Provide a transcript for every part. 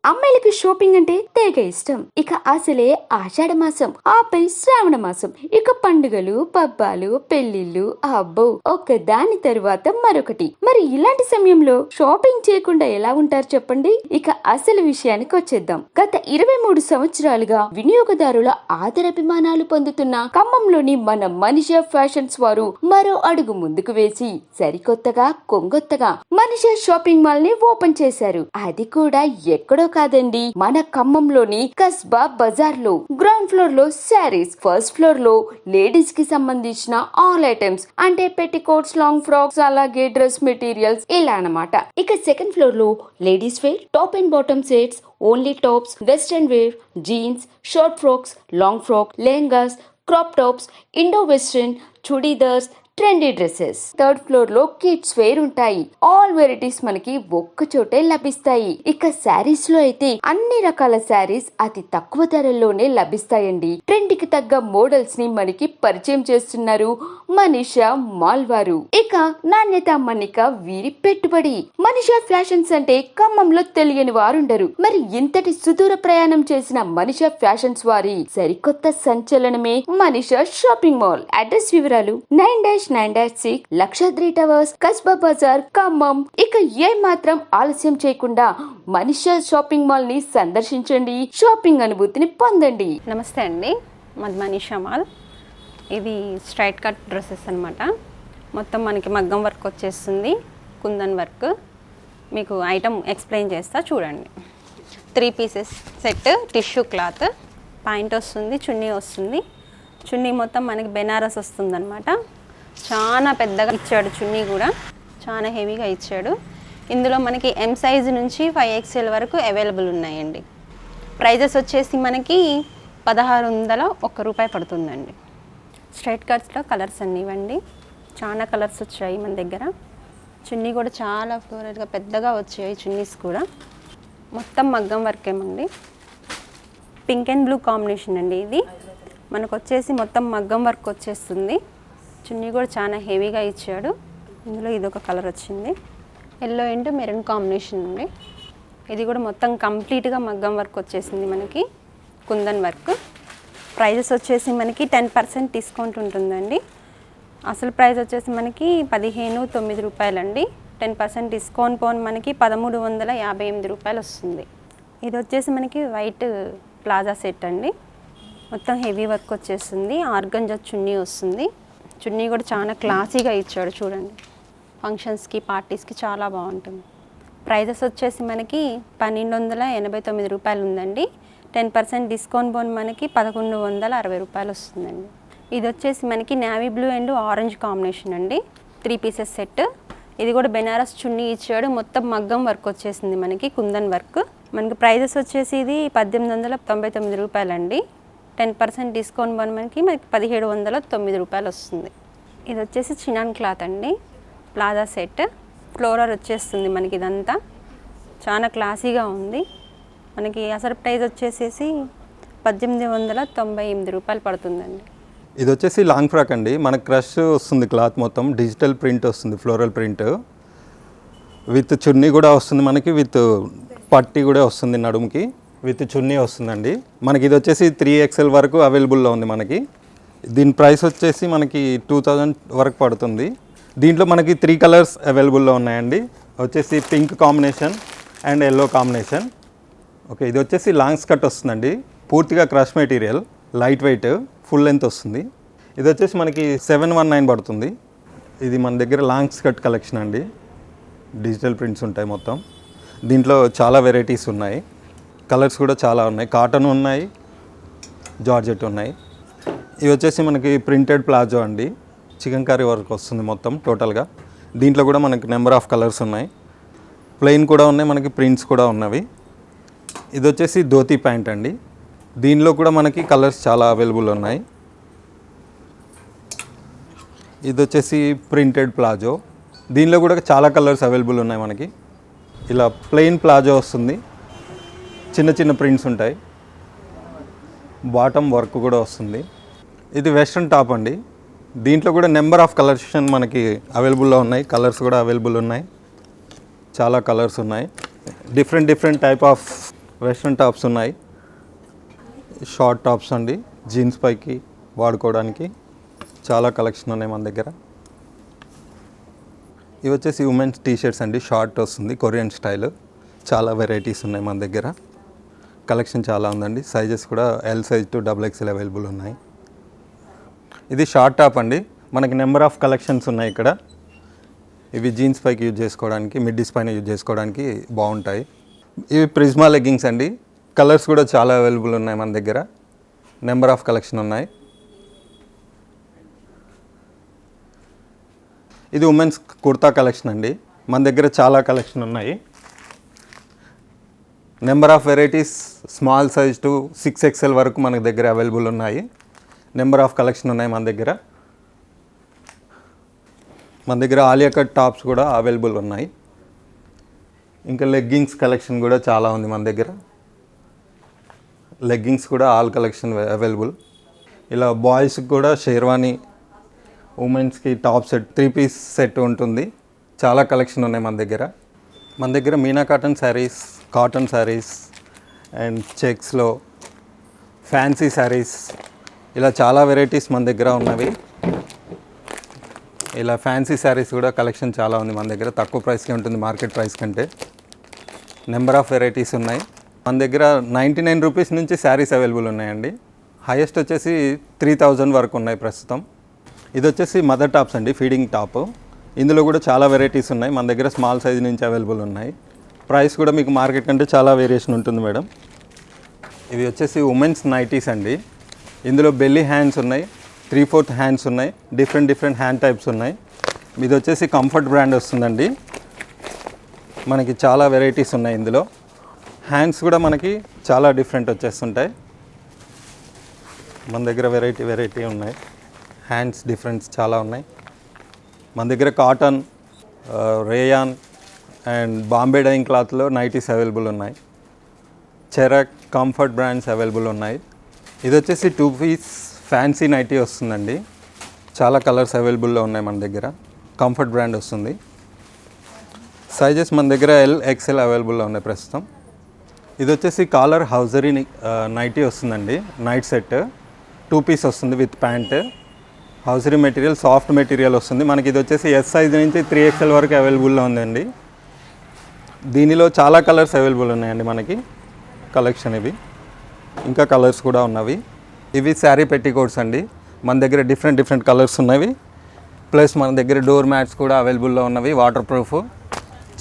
అమ్మాయిలకి షాపింగ్ అంటే తెగ ఇష్టం. ఇక అసలే ఆషాఢ మాసం, ఆపై శ్రావణ మాసం, ఇక పండుగలు, పబ్బాలు, పెళ్లిళ్ళు, అబ్బో ఒక్క దాని తరువాత మరొకటి. మరి ఇలాంటి సమయంలో షాపింగ్ చేయకుండా ఎలా ఉంటారు చెప్పండి. ఇక అసలు విషయానికి వచ్చేద్దాం. గత 23 సంవత్సరాలుగా వినియోగదారుల ఆదరాభిమానాలు పొందుతున్న ఖమ్మంలోని మన మనీషా ఫ్యాషన్స్ వారు మరో అడుగు ముందుకు వేసి సరికొత్తగా కొంగొత్తగా మనీషా షాపింగ్ మాల్ ని ఓపెన్ చేశారు. అది కూడా ఎక్కడో కాదండి, మన ఖమ్మంలోని కస్బా బజార్ లో. గ్రౌండ్ ఫ్లోర్ లో శారీస్, ఫస్ట్ ఫ్లోర్ లో లేడీస్ కి సంబంధించిన ఆల్ ఐటమ్స్ అంటే పెట్టికోట్స్, లాంగ్ ఫ్రాక్స్, అలాగే డ్రెస్ మెటీరియల్స్ ఇలా అన్నమాట. ఇక సెకండ్ ఫ్లోర్ లో ladies wear, top and bottom sets, only tops, western wear, jeans, short frocks, long frock, lehengas, crop tops, Indo western, churidars, trendy dresses. Third floor లో kids wear ఉంటాయి. All varieties మనకి ఒక్క చోటే లభిస్తాయి. ఇక శారీస్ లో అయితే అన్ని రకాల శారీస్ అతి తక్కువ ధరల్లోనే లభిస్తాయండి. ట్రెండ్ కి తగ్గ మోడల్స్ ని మనకి పరిచయం చేస్తున్నారు మనీషా మాల్ వారు. ఇక నాణ్యత మన్నిక వీరి పెట్టుబడి. మనీషా ఫ్యాషన్స్ అంటే ఖమ్మంలో తెలియని వారుండరు. మరి ఇంతటి సుదూర ప్రయాణం చేసిన మనీషా ఫ్యాషన్స్ వారి సరికొత్త సంచలనమే మనీషా షాపింగ్ మాల్. అడ్రస్ వివరాలు 9-9-6 లక్షద్రి టవర్స్, కస్బా బజార్, ఖమ్మం. ఇక ఏ మాత్రం ఆలస్యం చేయకుండా మనీషా షాపింగ్ మాల్ ని సందర్శించండి, షాపింగ్ అనుభూతిని పొందండి. నమస్తే అండి, మాది మనీషా మాల్. ఇది స్ట్రైట్ కట్ డ్రెస్సెస్ అనమాట. మొత్తం మనకి మగ్గం వర్క్ వచ్చేస్తుంది, కుందన్ వర్క్. మీకు ఐటమ్ ఎక్స్ప్లెయిన్ చేస్తా చూడండి. 3 pieces set, tissue cloth, point వస్తుంది, చున్నీ వస్తుంది. చున్నీ మొత్తం మనకి బెనారస్ వస్తుందన్నమాట. చాలా పెద్దగా ఇచ్చాడు, చున్నీ కూడా చాలా హెవీగా ఇచ్చాడు. ఇందులో మనకి ఎం సైజు నుంచి 5XL వరకు అవైలబుల్ ఉన్నాయండి. ప్రైజెస్ వచ్చేసి మనకి 1601 రూపాయి పడుతుందండి. స్ట్రైట్ కట్స్లో కలర్స్ అన్నీ ఇవ్వండి, చాలా కలర్స్ వచ్చాయి మన దగ్గర. చున్నీ కూడా చాలా ఫ్లోరల్గా పెద్దగా వచ్చాయి చున్నీస్ కూడా. మొత్తం మగ్గం వర్క్ ఏమండి, పింక్ అండ్ బ్లూ కాంబినేషన్ అండి. ఇది మనకు వచ్చేసి మొత్తం మగ్గం వర్క్ వచ్చేస్తుంది. చున్నీ కూడా చాలా హెవీగా ఇచ్చాడు. ఇందులో ఇదొక కలర్ వచ్చింది, ఎల్లో అండ్ మెరూన్ కాంబినేషన్ అండి. ఇది కూడా మొత్తం కంప్లీట్గా మగ్గం వర్క్ వచ్చేసింది మనకి, కుందన్ వర్క్. ప్రైజెస్ వచ్చేసి మనకి 10% డిస్కౌంట్ ఉంటుందండి. అసలు ప్రైస్ వచ్చేసి మనకి 1509 రూపాయలండి. 10% డిస్కౌంట్ పోన్ మనకి 1358 రూపాయలు వస్తుంది. ఇది వచ్చేసి మనకి వైట్ ప్లాజా సెట్ అండి. మొత్తం హెవీ వర్క్ వచ్చేస్తుంది, ఆర్గంజా చున్నీ వస్తుంది. చున్నీ కూడా చాలా క్లాసీగా ఇచ్చాడు చూడండి, ఫంక్షన్స్కి పార్టీస్కి చాలా బాగుంటుంది. ప్రైజెస్ వచ్చేసి మనకి 1289 రూపాయలు ఉందండి. 10% డిస్కౌంట్ పోన్ మనకి 1160 రూపాయలు వస్తుందండి. ఇది వచ్చేసి మనకి navy blue and orange combination అండి. 3 పీసెస్ సెట్. ఇది కూడా బెనారస్ చున్నీ ఇచ్చాడు, మొత్తం మగ్గం వర్క్ వచ్చేసింది మనకి, కుందన్ వర్క్. మనకి ప్రైజెస్ వచ్చేసి ఇది 1899 రూపాయలండి. 10% డిస్కౌంట్ పోన్ మనకి 1709 రూపాయలు వస్తుంది. ఇది వచ్చేసి చినాన్ క్లాత్ అండి, ప్లాజా సెట్. ఫ్లోరర్ వచ్చేస్తుంది మనకి, ఇదంతా చాలా క్లాసీగా ఉంది. మనకి అసలు ప్రైస్ వచ్చేసేసి 1898 రూపాయలు పడుతుందండి. ఇది వచ్చేసి లాంగ్ ఫ్రాక్ అండి. మనకు క్రష్ వస్తుంది, క్లాత్ మొత్తం డిజిటల్ ప్రింట్ వస్తుంది, ఫ్లోరల్ ప్రింట్ విత్ చున్నీ కూడా వస్తుంది మనకి, విత్ పట్టి కూడా వస్తుంది నడుముకి, విత్ చున్నీ వస్తుందండి. మనకి ఇది వచ్చేసి 3XL వరకు అవైలబుల్లో ఉంది మనకి. దీని ప్రైస్ వచ్చేసి మనకి 2000 వరకు పడుతుంది. దీంట్లో మనకి 3 కలర్స్ అవైలబుల్లో ఉన్నాయండి. వచ్చేసి pink combination and yellow combination. Okay, ఇది వచ్చేసి లాంగ్ స్కర్ట్ వస్తుందండి, పూర్తిగా crush material, light weight, full length వస్తుంది. ఇది వచ్చేసి మనకి 719 పడుతుంది. ఇది మన దగ్గర లాంగ్ స్కర్ట్ కలెక్షన్ అండి, డిజిటల్ ప్రింట్స్ ఉంటాయి మొత్తం. దీంట్లో చాలా వెరైటీస్ ఉన్నాయి, కలర్స్ కూడా చాలా ఉన్నాయి. కాటన్ ఉన్నాయి, జార్జెట్ ఉన్నాయి. ఇవి వచ్చేసి మనకి ప్రింటెడ్ ప్లాజో అండి, చికెన్ కర్రీ వర్క్ వస్తుంది మొత్తం టోటల్గా. దీంట్లో కూడా మనకి నెంబర్ ఆఫ్ కలర్స్ ఉన్నాయి, ప్లెయిన్ కూడా ఉన్నాయి, మనకి ప్రింట్స్ కూడా ఉన్నవి. ఇది వచ్చేసి ధోతీ ప్యాంట్ అండి. దీనిలో కూడా మనకి కలర్స్ చాలా అవైలబుల్ ఉన్నాయి. ఇది వచ్చేసి ప్రింటెడ్ ప్లాజో. దీనిలో కూడా చాలా కలర్స్ అవైలబుల్ ఉన్నాయి మనకి. ఇలా ప్లెయిన్ ప్లాజో వస్తుంది, చిన్న చిన్న ప్రింట్స్ ఉంటాయి, బాటమ్ వర్క్ కూడా వస్తుంది. ఇది వెస్ట్రన్ టాప్ అండి. దీంట్లో కూడా నెంబర్ ఆఫ్ కలెక్షన్ మనకి అవైలబుల్లో ఉన్నాయి, కలర్స్ కూడా అవైలబుల్ ఉన్నాయి, చాలా కలర్స్ ఉన్నాయి. Different type of western tops ఉన్నాయి, షార్ట్ టాప్స్ అండి, జీన్స్ పైకి వాడుకోవడానికి చాలా కలెక్షన్ ఉన్నాయి మన దగ్గర. ఇవి వచ్చేసి ఉమెన్స్ టీషర్ట్స్ అండి, షార్ట్ వస్తుంది, కొరియన్ స్టైల్. చాలా వెరైటీస్ ఉన్నాయి మన దగ్గర, కలెక్షన్ చాలా ఉందండి. సైజెస్ కూడా L size to XXL available ఉన్నాయి. ఇది షార్ట్ టాప్ అండి, మనకి నెంబర్ ఆఫ్ కలెక్షన్స్ ఉన్నాయి ఇక్కడ. ఇవి జీన్స్ పైకి యూజ్ చేసుకోవడానికి, మిడ్డీస్ పైన యూజ్ చేసుకోవడానికి బాగుంటాయి. ఇవి ప్రిజ్మా లెగ్గింగ్స్ అండి, కలర్స్ కూడా చాలా అవైలబుల్ ఉన్నాయి మన దగ్గర, నెంబర్ ఆఫ్ కలెక్షన్ ఉన్నాయి. ఇది ఉమెన్స్ కుర్తా కలెక్షన్ అండి, మన దగ్గర చాలా కలెక్షన్ ఉన్నాయి. Number of varieties small size to 6XL వరకు మన దగ్గర అవైలబుల్ ఉన్నాయి. నెంబర్ ఆఫ్ కలెక్షన్ ఉన్నాయి మన దగ్గర. మన దగ్గర ఆలియా కట్ టాప్స్ కూడా అవైలబుల్ ఉన్నాయి. ఇంకా లెగ్గింగ్స్ కలెక్షన్ కూడా చాలా ఉంది మన దగ్గర. లెగ్గింగ్స్ కూడా ఆల్ కలెక్షన్ అవైలబుల్. ఇలా బాయ్స్కి కూడా షేర్వానీ, ఉమెన్స్కి టాప్ సెట్, 3 పీస్ సెట్ ఉంటుంది. చాలా కలెక్షన్ ఉన్నాయి మన దగ్గర. మన దగ్గర Meena cotton sarees, cotton sarees and చెక్స్లో ఫ్యాన్సీ శారీస్, ఇలా చాలా వెరైటీస్ మన దగ్గర ఉన్నవి. ఇలా ఫ్యాన్సీ శారీస్ కూడా కలెక్షన్ చాలా ఉంది మన దగ్గర, తక్కువ ప్రైస్కే ఉంటుంది మార్కెట్ ప్రైస్ కంటే. నెంబర్ ఆఫ్ వెరైటీస్ ఉన్నాయి మన దగ్గర. 99 రూపీస్ నుంచి శారీస్ అవైలబుల్ ఉన్నాయండి. హైయెస్ట్ వచ్చేసి 3000 వరకు ఉన్నాయి ప్రస్తుతం. ఇది వచ్చేసి మదర్ టాప్స్ అండి, ఫీడింగ్ టాప్. ఇందులో కూడా చాలా వెరైటీస్ ఉన్నాయి మన దగ్గర, స్మాల్ సైజ్ నుంచి అవైలబుల్ ఉన్నాయి. ప్రైస్ కూడా మీకు మార్కెట్ కంటే చాలా వేరియేషన్ ఉంటుంది మేడం. ఇవి వచ్చేసి ఉమెన్స్ నైటీస్ అండి, ఇందులో బెల్లీ హ్యాండ్స్ ఉన్నాయి, 3/4 హ్యాండ్స్ ఉన్నాయి, డిఫరెంట్ హ్యాండ్ టైప్స్ ఉన్నాయి. ఇది వచ్చేసి కంఫర్ట్ బ్రాండ్ వస్తుందండి. మనకి చాలా వెరైటీస్ ఉన్నాయి ఇందులో. హ్యాండ్స్ కూడా మనకి చాలా డిఫరెంట్ వచ్చేస్తుంటాయి. మన దగ్గర వెరైటీ ఉన్నాయి. హ్యాండ్స్ డిఫరెంట్స్ చాలా ఉన్నాయి మన దగ్గర. Cotton, rayon and Bombay dyeing క్లాత్లో నైటీస్ అవైలబుల్ ఉన్నాయి. చెరక్, కంఫర్ట్ బ్రాండ్స్ అవైలబుల్ ఉన్నాయి. ఇది వచ్చేసి 2 పీస్ ఫ్యాన్సీ నైటీ వస్తుందండి. చాలా కలర్స్ అవైలబుల్లో ఉన్నాయి మన దగ్గర. కంఫర్ట్ బ్రాండ్ వస్తుంది. సైజెస్ మన దగ్గర XL అవైలబుల్లో ఉన్నాయి ప్రస్తుతం. ఇది వచ్చేసి కాలర్ హౌజరీ నైటీ వస్తుందండి, నైట్ సెట్ 2 పీస్ వస్తుంది with pant. Hosiery material, soft material వస్తుంది మనకి. ఇది వచ్చేసి S సైజ్ నుంచి 3XL వరకు అవైలబుల్లో ఉందండి. దీనిలో చాలా కలర్స్ అవైలబుల్ ఉన్నాయండి మనకి కలెక్షన్. ఇవి ఇంకా కలర్స్ కూడా ఉన్నవి. ఇవి శారీ పెట్టికోట్స్ అండి, మన దగ్గర డిఫరెంట్ కలర్స్ ఉన్నవి. ప్లస్ మన దగ్గర డోర్ మ్యాట్స్ కూడా అవైలబుల్లో ఉన్నవి, వాటర్ ప్రూఫ్.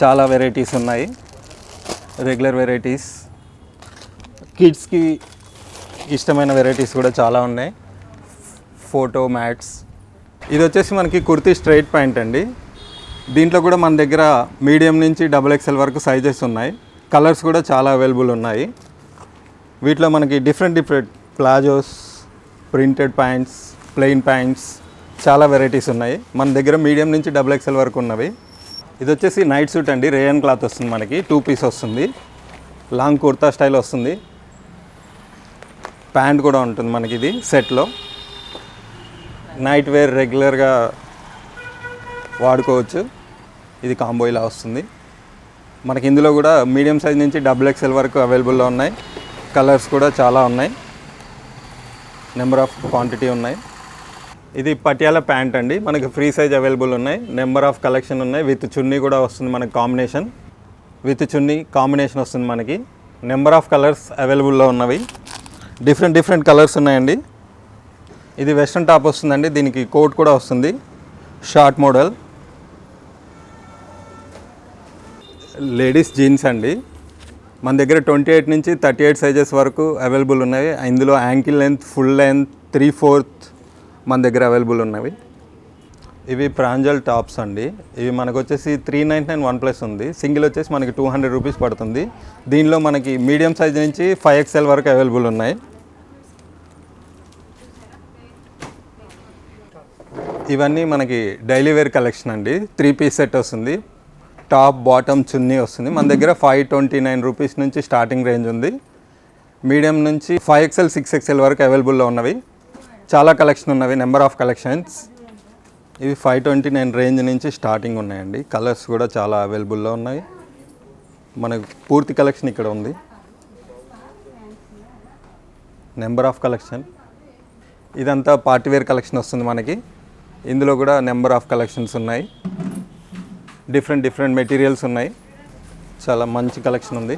చాలా వెరైటీస్ ఉన్నాయి, రెగ్యులర్ వెరైటీస్. కిడ్స్కి ఇష్టమైన వెరైటీస్ కూడా చాలా ఉన్నాయి. Photo mats. ఇది వచ్చేసి మనకి కుర్తీ స్ట్రైట్ ప్యాంట్ అండి. దీంట్లో కూడా మన దగ్గర మీడియం నుంచి XXL వరకు సైజెస్ ఉన్నాయి. కలర్స్ కూడా చాలా అవైలబుల్ ఉన్నాయి. వీటిలో మనకి different palazzos, printed pants, plain pants, చాలా వెరైటీస్ ఉన్నాయి మన దగ్గర. మీడియం నుంచి XXL వరకు ఉన్నవి. ఇది వచ్చేసి నైట్ సూట్ అండి, రేయన్ క్లాత్ వస్తుంది మనకి, 2 పీస్ వస్తుంది. లాంగ్ కుర్తా స్టైల్ వస్తుంది. ప్యాంట్ కూడా ఉంటుంది మనకి ఇది సెట్లో. నైట్ వేర్ రెగ్యులర్గా వాడుకోవచ్చు. ఇది కాంబో ఇలా వస్తుంది మనకి. ఇందులో కూడా మీడియం సైజ్ నుంచి XXL వరకు అవైలబుల్లో ఉన్నాయి. కలర్స్ కూడా చాలా ఉన్నాయి, నెంబర్ ఆఫ్ క్వాంటిటీ ఉన్నాయి. ఇది పటియాలా ప్యాంట్ అండి, మనకి ఫ్రీ సైజ్ అవైలబుల్ ఉన్నాయి. నెంబర్ ఆఫ్ కలెక్షన్ ఉన్నాయి. విత్ చున్నీ కూడా వస్తుంది మనకి, కాంబినేషన్ విత్ చున్నీ కాంబినేషన్ వస్తుంది మనకి. నెంబర్ ఆఫ్ కలర్స్ అవైలబుల్లో ఉన్నవి. డిఫరెంట్ కలర్స్ ఉన్నాయండి. ఇది వెస్ట్రన్ టాప్ వస్తుందండి, దీనికి కోట్ కూడా వస్తుంది, షార్ట్ మోడల్. లేడీస్ జీన్స్ అండి, మన దగ్గర 28 నుంచి 38 సైజెస్ వరకు అవైలబుల్ ఉన్నాయి. ఇందులో యాంకిల్ లెంత్, ఫుల్ లెంత్, 3/4 మన దగ్గర అవైలబుల్ ఉన్నవి. ఇవి ప్రాంజల్ టాప్స్ అండి. ఇవి మనకు వచ్చేసి 399 1+ ఉంది. సింగిల్ వచ్చేసి మనకి 200 రూపీస్ పడుతుంది. దీనిలో మనకి మీడియం సైజ్ నుంచి 5XL వరకు అవైలబుల్ ఉన్నాయి. ఇవన్నీ మనకి డైలీ వేర్ కలెక్షన్ అండి. 3 పీస్ సెట్ వస్తుంది, టాప్ బాటమ్ చున్నీ వస్తుంది. మన దగ్గర 529 రూపీస్ నుంచి స్టార్టింగ్ రేంజ్ ఉంది. మీడియం నుంచి 5XL 6XL వరకు అవైలబుల్లో ఉన్నవి. చాలా కలెక్షన్ ఉన్నవి, నెంబర్ ఆఫ్ కలెక్షన్స్. ఇవి 529 రేంజ్ నుంచి స్టార్టింగ్ ఉన్నాయండి. కలర్స్ కూడా చాలా అవైలబుల్లో ఉన్నాయి. మనకు పూర్తి కలెక్షన్ ఇక్కడ ఉంది. Number of collection. ఇదంతా పార్టీవేర్ కలెక్షన్ వస్తుంది మనకి. ఇందులో కూడా నెంబర్ ఆఫ్ కలెక్షన్స్ ఉన్నాయి. డిఫరెంట్ మెటీరియల్స్ ఉన్నాయి. చాలా మంచి కలెక్షన్ ఉంది.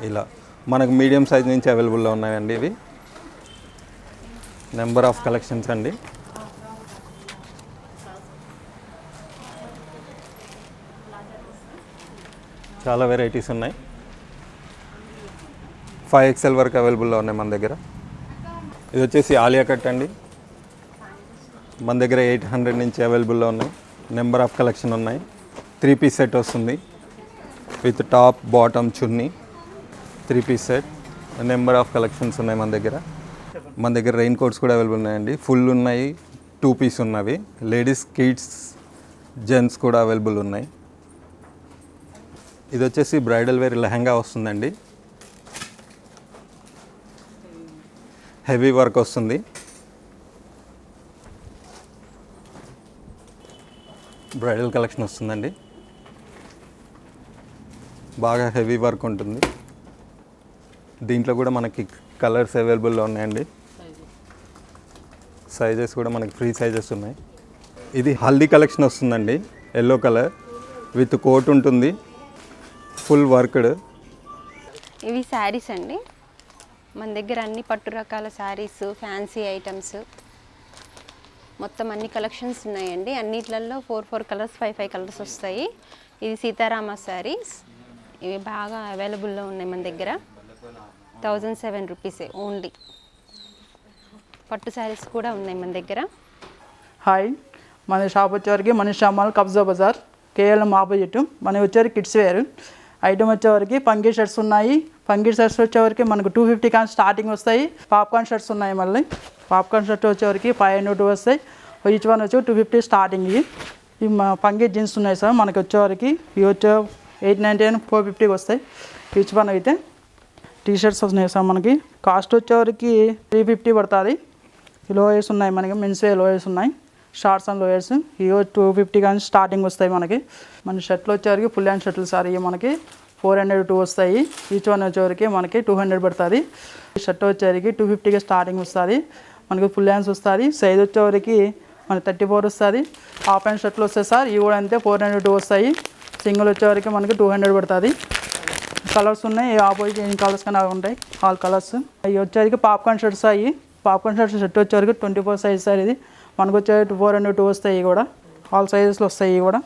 ఇలా మనకు మీడియం సైజ్ నుంచి అవైలబుల్లో ఉన్నాయండి. ఇవి నెంబర్ ఆఫ్ కలెక్షన్స్ అండి. చాలా వెరైటీస్ ఉన్నాయి. 5XL వరకు అవైలబుల్లో ఉన్నాయి మన దగ్గర. ఇది వచ్చేసి ఆలియా కట్ అండి. మన దగ్గర 800 నుంచి అవైలబుల్లో ఉన్నాయి. నెంబర్ ఆఫ్ కలెక్షన్ ఉన్నాయి. 3 పీస్ సెట్ వస్తుంది with top bottom chunni. 3 piece set. Number of collections ఉన్నాయి మన దగ్గర. మన దగ్గర రెయిన్ కోట్స్ కూడా అవైలబుల్ ఉన్నాయండి. ఫుల్ ఉన్నాయి, 2 పీస్ ఉన్నవి. లేడీస్, కిడ్స్, జెంట్స్ కూడా అవైలబుల్ ఉన్నాయి. ఇది వచ్చేసి బ్రైడల్ వేర్ లెహంగా వస్తుందండి. హెవీ వర్క్ వస్తుంది. బ్రైడల్ కలెక్షన్ వస్తుందండి. బాగా హెవీ వర్క్ ఉంటుంది. దీంట్లో కూడా మనకి కలర్స్ అవైలబుల్లో ఉన్నాయండి. సైజెస్ కూడా మనకి ఫ్రీ సైజెస్ ఉన్నాయి. ఇది హల్దీ కలెక్షన్ వస్తుందండి. ఎల్లో కలర్ విత్ కోట్ ఉంటుంది, ఫుల్ వర్క్డ్. ఇవి శారీస్ అండి. మన దగ్గర అన్ని పట్టు రకాల శారీస్, ఫ్యాన్సీ ఐటమ్స్, మొత్తం అన్ని కలెక్షన్స్ ఉన్నాయండి. అన్నిట్లలో 4 కలర్స్, 5 కలర్స్ వస్తాయి. ఇది సీతారామ శారీస్. ఇవి బాగా అవైలబుల్లో ఉన్నాయి మన దగ్గర. 1007 రూపీసే ఓన్లీ. పట్టు శారీస్ కూడా ఉన్నాయి మన దగ్గర. హాయ్, మన షాప్ వచ్చేవరకు మనీషా మాల్, కబ్జా బజార్, కేఎల్ఎం ఆపోజిట్. మనకి వచ్చేవరకు కిడ్స్ వేర్ ఐటమ్ వచ్చేవరకు పంకీ షర్ట్స్ ఉన్నాయి. పంకీ షర్ట్స్ వచ్చేవరకు మనకు 250 కానీ స్టార్టింగ్ వస్తాయి. పాప్కార్న్ షర్ట్స్ ఉన్నాయి. మళ్ళీ పాప్కార్న్ షర్ట్ వచ్చేవరకు 500 వస్తాయి. ఈచ్ వన్ వచ్చి 250 స్టార్టింగ్. ఈ పంకీ జీన్స్ ఉన్నాయి సార్. మనకి వచ్చేవరకు ఇవి వచ్చే 899, 450 వస్తాయి ఈచ్ వన్. అయితే టీ షర్ట్స్ వస్తున్నాయి సార్. మనకి కాస్ట్ వచ్చేవరకు 350 పడుతుంది. లోయర్స్ ఉన్నాయి మనకి, మెన్స్ వేర్ లోయర్స్ ఉన్నాయి, షార్ట్స్ అండ్ లోయర్స్. ఇవి 250 కానీ స్టార్టింగ్ వస్తాయి మనకి. మన షర్ట్లు వచ్చేవరకు ఫుల్ హ్యాండ్ షర్ట్లు సార్. ఇవి మనకి 402 వస్తాయి. ఈచ్ వన్ వచ్చేవరకు మనకి 200 పడుతుంది. షర్ట్ వచ్చేవరకు 250గా స్టార్టింగ్ వస్తుంది. మనకి ఫుల్ హ్యాండ్స్ వస్తుంది. సైజ్ వచ్చేవరకు మనకి 34 వస్తుంది. హాఫ్ హ్యాండ్ షర్ట్లు వస్తాయి సార్. ఇవి కూడా అంతే 402 వస్తాయి. సింగిల్ వచ్చేవరకు మనకి 200 పడుతుంది. కలర్స్ ఉన్నాయి. ఆపోజిట్ ఎన్ని కలర్స్ కానీ అవి ఉంటాయి, ఆల్ కలర్స్. ఇవి వచ్చేవరకు పాప్కార్న్ షర్ట్స్ అయ్యి. పాప్కార్న్ షర్ట్స్ షర్ట్ వచ్చేవరకు 24 సైజ్ సార్. ఇది మనకు వచ్చే 402 వస్తాయి. ఇవి కూడా ఆల్ సైజెస్లో వస్తాయి. ఇవి కూడా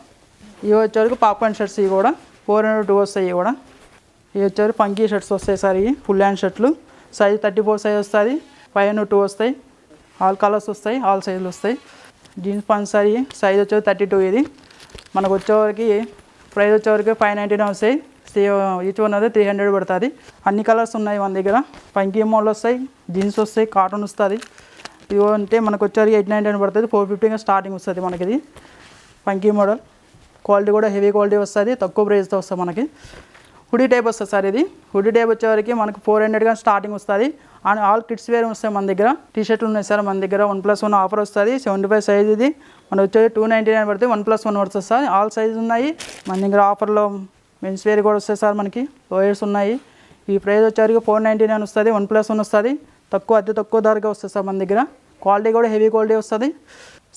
ఇవి వచ్చేవరకు పాప్కార్న్ షర్ట్స్. ఇవి కూడా 402 వస్తాయి. ఇవి కూడా ఇవి వచ్చేవరకు పంకీ షర్ట్స్ వస్తాయి సార్. ఇవి ఫుల్ హ్యాండ్ షర్ట్లు. సైజ్ 34 సైజ్ వస్తుంది. 502 వస్తాయి. ఆల్ కలర్స్ వస్తాయి, ఆల్ సైజులు వస్తాయి. Jeans pant sir. సైజ్ వచ్చేది 32. ఇది మనకు వచ్చేవరకు ప్రైస్ వచ్చేవరకు 599 వస్తాయి. ఈచ్ వన్ అయితే 300 పడుతుంది. అన్ని కలర్స్ ఉన్నాయి మన దగ్గర. పంకీ మోడల్ వస్తాయి, జీన్స్ వస్తాయి, కాటన్ వస్తుంది. ఇవి అంటే మనకు వచ్చేవరకు 899 పడుతుంది. 450గా స్టార్టింగ్ వస్తుంది మనకి. ఇది పంకీ మోడల్. క్వాలిటీ కూడా హెవీ క్వాలిటీ వస్తుంది. తక్కువ ప్రైస్తో వస్తుంది మనకి. హుడీ టైప్ వస్తుంది సార్. ఇది హుడీ టైప్ వచ్చేవరకు మనకు 400గా స్టార్టింగ్ వస్తుంది. అండ్ ఆల్ కిడ్స్ వేర్ వస్తాయి మన దగ్గర. టీ షర్ట్లు ఉన్నాయి సార్ మన దగ్గర. 1+1 ఆఫర్ వస్తుంది. 75 సైజ్. ఇది మన వచ్చేది 299 పడుతుంది. 1+1 పడుతుంది సార్. ఆల్ సైజ్ ఉన్నాయి మన దగ్గర. ఆఫర్లో మెన్స్ వేర్ కూడా వస్తాయి సార్ మనకి. లోయర్స్ ఉన్నాయి. ఈ ప్రైస్ వచ్చేవరకు 499 వస్తుంది. 1+1 వస్తుంది. అతి తక్కువ ధరగా వస్తుంది సార్ మన దగ్గర. క్వాలిటీ కూడా హెవీ క్వాలిటీ వస్తుంది.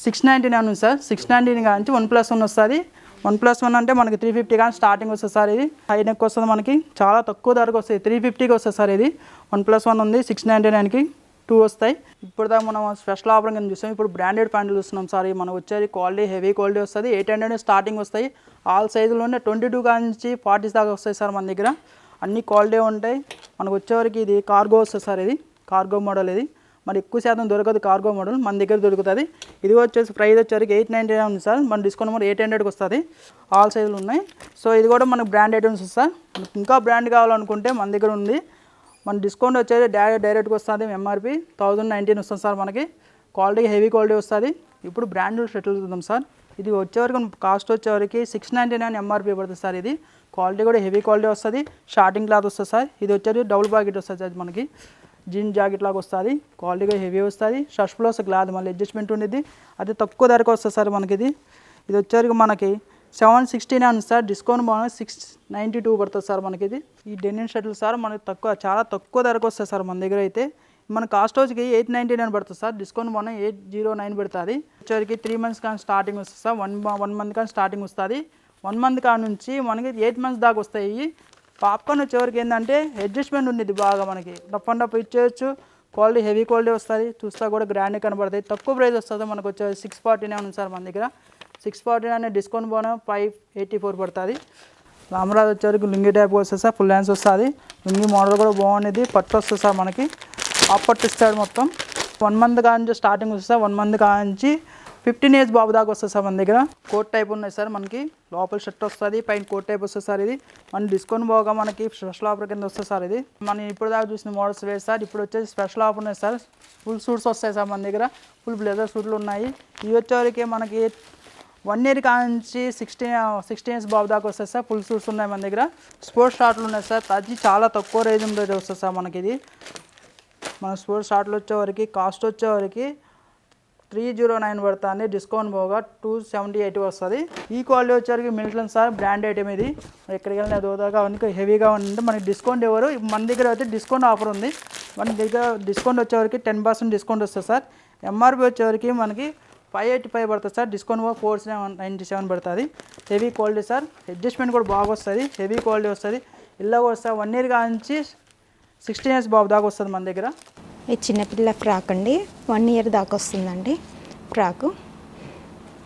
699 ఉంది సార్. 699 కానీ 1+1 వస్తుంది. 1+1 అంటే మనకి 350 కానీ స్టార్టింగ్ వస్తుంది సార్. ఇది హై నెక్ వస్తుంది మనకి. చాలా తక్కువ ధరకు వస్తుంది. 350కి వస్తుంది సార్. ఇది 1+1 ఉంది. 699కి 2 వస్తాయి. ఇప్పుడు దాకా మనం స్పెషల్ ఆఫర్ కింద చూస్తాం. ఇప్పుడు బ్రాండెడ్ ప్యాంట్లు చూస్తున్నాం సార్. మనకు వచ్చేది క్వాలిటీ హెవీ క్వాలిటీ వస్తుంది. 800 స్టార్టింగ్ వస్తాయి. ఆల్ సైజులోనే 22 నుంచి 40 దాకా వస్తాయి సార్ మన దగ్గర. అన్ని క్వాలిటీ ఉంటాయి. మనకు వచ్చేవరకు ఇది కార్గో వస్తుంది సార్. ఇది కార్గో మోడల్. ఇది మరి ఎక్కువ శాతం దొరకదు కార్గో మోడల్. మన దగ్గర దొరుకుతుంది. ఇది వచ్చేసి ప్రైస్ వచ్చేసరికి 899 ఉంది సార్. మన డిస్కౌంట్ మరి 800కి వస్తుంది. ఆల్ సైజులు ఉన్నాయి. సో ఇది కూడా మనకు బ్రాండ్ ఐటమ్స్ సార్. ఇంకా బ్రాండ్ కావాలనుకుంటే మన దగ్గర ఉంది. మన డిస్కౌంట్ వచ్చేది డైరెక్ట్గా వస్తుంది. ఎంఆర్పి 1019 వస్తుంది సార్ మనకి. క్వాలిటీ హెవీ క్వాలిటీ వస్తుంది. ఇప్పుడు బ్రాండెడ్ షర్ట్లు చూద్దాం సార్. ఇది వచ్చేవరకు కాస్ట్ వచ్చేవరకు 699 ఎంఆర్పి పడుతుంది సార్. ఇది క్వాలిటీ కూడా హెవీ క్వాలిటీ వస్తుంది. షార్టింగ్ క్లాత్ వస్తుంది సార్. ఇది వచ్చేది డబుల్ ప్యాకెట్ వస్తుంది సార్ మనకి. జీన్స్ జాకెట్ లాగా వస్తుంది. క్వాలిటీగా హెవీ వస్తుంది. షర్ట్స్లో క్లాత్ మళ్ళీ అడ్జస్ట్మెంట్ ఉండేది. అది తక్కువ ధరకు వస్తుంది సార్ మనకి. ఇది వచ్చేవరకు మనకి 769 ఉంది సార్. డిస్కౌంట్ బోనస్ 692 పడుతుంది సార్ మనకి. ఇది ఈ డెనిమ్ షర్ట్లు సార్ మనకి చాలా తక్కువ ధరకు వస్తాయి సార్ మన దగ్గర అయితే. మన కాస్ట్ వచ్చి 899 పడుతుంది సార్. డిస్కౌంట్ బోనస్ 809 పెడుతుంది. వచ్చేసరికి 3 months కానీ స్టార్టింగ్ వస్తుంది సార్. 1 month కానీ స్టార్టింగ్ వస్తుంది. 1 month కాడ నుంచి మనకి 8 months దాకా వస్తాయి. పాప్కార్న్ వచ్చేవరకు ఏంటంటే అడ్జస్ట్మెంట్ ఉండేది బాగా, మనకి రఫ్ అండ్ రఫ్ ఇచ్చేయచ్చు. క్వాలిటీ హెవీ క్వాలిటీ వస్తుంది. చూస్తా కూడా గ్రాండ్ కనబడుతుంది. తక్కువ ప్రైస్ వస్తుంది మనకు వచ్చే 649 ఉంది సార్ మన దగ్గర. 649 డిస్కౌంట్ బోనస్ 584 పడుతుంది. రామరాజు వచ్చేవరకు లుంగి టైప్ వస్తుంది సార్. ఫుల్ హ్యాండ్స్ వస్తుంది. లుంగి మోడల్ కూడా బాగుంది. పట్టు వస్తుంది సార్ మనకి. హాఫ్ పట్టు ఇస్తాడు మొత్తం. 1 month కాంచి స్టార్టింగ్ వస్తుంది సార్. 1 month కాంచి 15 years బాబు దాకా వస్తుంది సార్ మన దగ్గర. కోట్ టైప్ ఉన్నాయి సార్ మనకి. లోపల షర్ట్ వస్తుంది, పైన కోట్ టైప్ వస్తుంది సార్. ఇది మన డిస్కౌంట్ పోగా మనకి స్పెషల్ ఆఫర్ కింద వస్తుంది సార్. ఇది మనం ఇప్పుడు దాకా చూసిన మోడల్స్ వేరు సార్. ఇప్పుడు వచ్చేసి స్పెషల్ ఆఫర్ ఉన్నాయి సార్. ఫుల్ సూట్స్ వస్తాయి సార్ మన దగ్గర. ఫుల్ బ్లేజర్ సూట్లు ఉన్నాయి. ఇవి వచ్చేవరకు మనకి 1 year కాంచి 16 years బాబు దాకా వస్తుంది సార్. ఫుల్ సూట్స్ ఉన్నాయి మన దగ్గర. స్పోర్ట్స్ షార్ట్లు ఉన్నాయి సార్. అది చాలా తక్కువ రేంజ్ రేట్ వస్తుంది సార్ మనకి. ఇది మన స్పోర్ట్స్ షార్ట్లు వచ్చేవరకు కాస్ట్ వచ్చేవరకు 309 పడుతుంది. డిస్కౌంట్ పోగా 278 వస్తుంది. ఈ క్వాలిటీ వచ్చేసరికి మిల్టన్ సార్ బ్రాండ్ ఐటమ్. ఇది ఎక్కడికి వెళ్ళినా దోదాగా అవన్నీ హెవీగా ఉంటే మనకి డిస్కౌంట్ ఎవరు మన దగ్గర అయితే డిస్కౌంట్ ఆఫర్ ఉంది. మన దగ్గర డిస్కౌంట్ వచ్చేవరకు 10% డిస్కౌంట్ వస్తుంది సార్. ఎంఆర్పి వచ్చేవరకు మనకి 585 పడుతుంది సార్. డిస్కౌంట్ 497 పడుతుంది. Heavy quality sir. అడ్జస్ట్మెంట్ కూడా బాగా వస్తుంది. హెవీ క్వాలిటీ వస్తుంది. ఇలా కూడా సార్ 1 year కాంచి 16 years బాబు దాకా వస్తుంది మన దగ్గర. ఈ చిన్నపిల్ల ఫ్రాక్ అండి. 1 year దాకా వస్తుందండి ఫ్రాకు.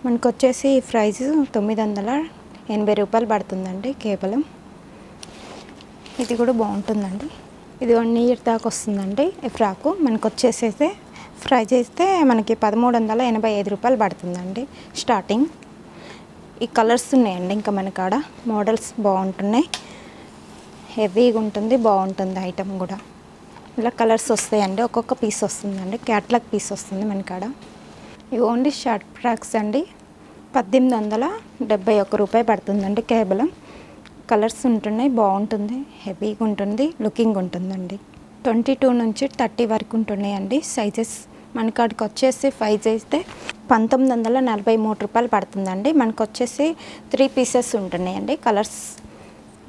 మనకు వచ్చేసి ప్రైస్ 980 రూపాయలు పడుతుందండి కేవలం. ఇది కూడా బాగుంటుందండి. ఇది 1 year దాకా వస్తుందండి ఈ ఫ్రాకు. మనకు వచ్చేసి ప్రైస్ అయితే మనకి 1385 రూపాయలు పడుతుందండి స్టార్టింగ్. ఈ కలర్స్ ఉన్నాయండి ఇంకా మన కాడ. మోడల్స్ బాగుంటున్నాయి. హెవీగా ఉంటుంది, బాగుంటుంది ఐటమ్ కూడా. ఇలా కలర్స్ వస్తాయండి. ఒక్కొక్క పీస్ వస్తుందండి. క్యాట్లాగ్ పీస్ వస్తుంది మన కాడ. ఇవి ఓన్లీ షార్ట్ ఫ్రాక్స్ అండి. 1871 రూపాయి పడుతుందండి కేవలం. కలర్స్ ఉంటున్నాయి, బాగుంటుంది, హెవీగా ఉంటుంది, లుకింగ్ ఉంటుందండి. 22 నుంచి 30 వరకు ఉంటున్నాయండి సైజెస్. మన కాడికి వచ్చేసి సైజ్ అయితే 1943 రూపాయలు పడుతుందండి. మనకు వచ్చేసి 3 pieces ఉంటున్నాయండి. కలర్స్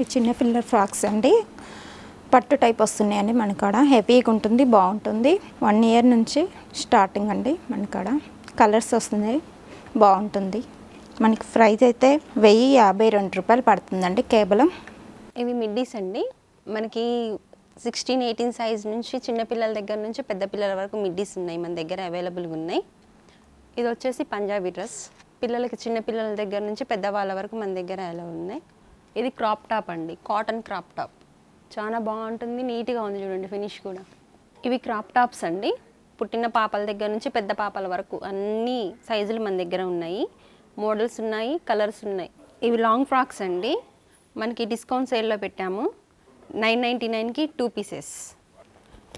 ఈ చిన్న పిల్లర్ ఫ్రాక్స్ అండి. పట్టు టైప్ వస్తున్నాయండి మన కాడ. హెవీగా ఉంటుంది, బాగుంటుంది. 1 year నుంచి స్టార్టింగ్ అండి మన కాడ. కలర్స్ వస్తున్నాయి, బాగుంటుంది. మనకి ప్రైస్ అయితే 1052 రూపాయలు పడుతుందండి కేవలం. ఇవి మిడ్డీస్ అండి. మనకి 16-18 సైజ్ నుంచి చిన్నపిల్లల దగ్గర నుంచి పెద్ద పిల్లల వరకు మిడ్డీస్ ఉన్నాయి మన దగ్గర అవైలబుల్గా ఉన్నాయి. ఇది వచ్చేసి పంజాబీ డ్రెస్. పిల్లలకి చిన్నపిల్లల దగ్గర నుంచి పెద్దవాళ్ళ వరకు మన దగ్గర అలా ఉన్నాయి. ఇది క్రాప్ టాప్ అండి. కాటన్ క్రాప్ టాప్ చాలా బాగుంటుంది. నీట్గా ఉంది చూడండి ఫినిష్ కూడా. ఇవి క్రాప్ టాప్స్ అండి. పుట్టిన పాపల దగ్గర నుంచి పెద్ద పాపల వరకు అన్ని సైజులు మన దగ్గర ఉన్నాయి. మోడల్స్ ఉన్నాయి, కలర్స్ ఉన్నాయి. ఇవి లాంగ్ ఫ్రాక్స్ అండి. మనకి డిస్కౌంట్ సేల్లో పెట్టాము. 999కి 2 pieces.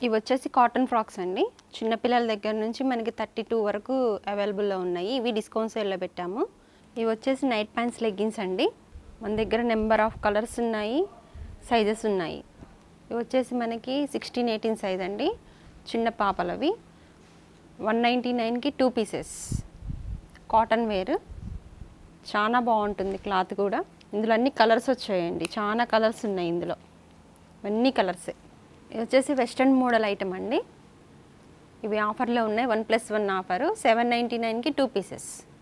ఇవి వచ్చేసి కాటన్ ఫ్రాక్స్ అండి. చిన్నపిల్లల దగ్గర నుంచి మనకి 32 వరకు అవైలబుల్లో ఉన్నాయి. ఇవి డిస్కౌంట్ సేల్లో పెట్టాము. ఇవి వచ్చేసి నైట్ ప్యాంట్స్ లెగ్గిన్స్ అండి. మన దగ్గర నెంబర్ ఆఫ్ కలర్స్ ఉన్నాయి, సైజెస్ ఉన్నాయి. ఇవి వచ్చేసి మనకి 16-18 సైజ్ అండి. చిన్న పాపలవి. 199కి 2 pieces. కాటన్ వేర్ చాలా బాగుంటుంది. క్లాత్ కూడా. ఇందులో అన్ని కలర్స్ వచ్చాయండి. చాలా కలర్స్ ఉన్నాయి ఇందులో. అన్ని కలర్సే. ఇది వచ్చేసి వెస్ట్రన్ మోడల్ ఐటమ్ అండి. ఇవి ఆఫర్లో ఉన్నాయి. 1+1 ఆఫరు. 799కి 2 pieces.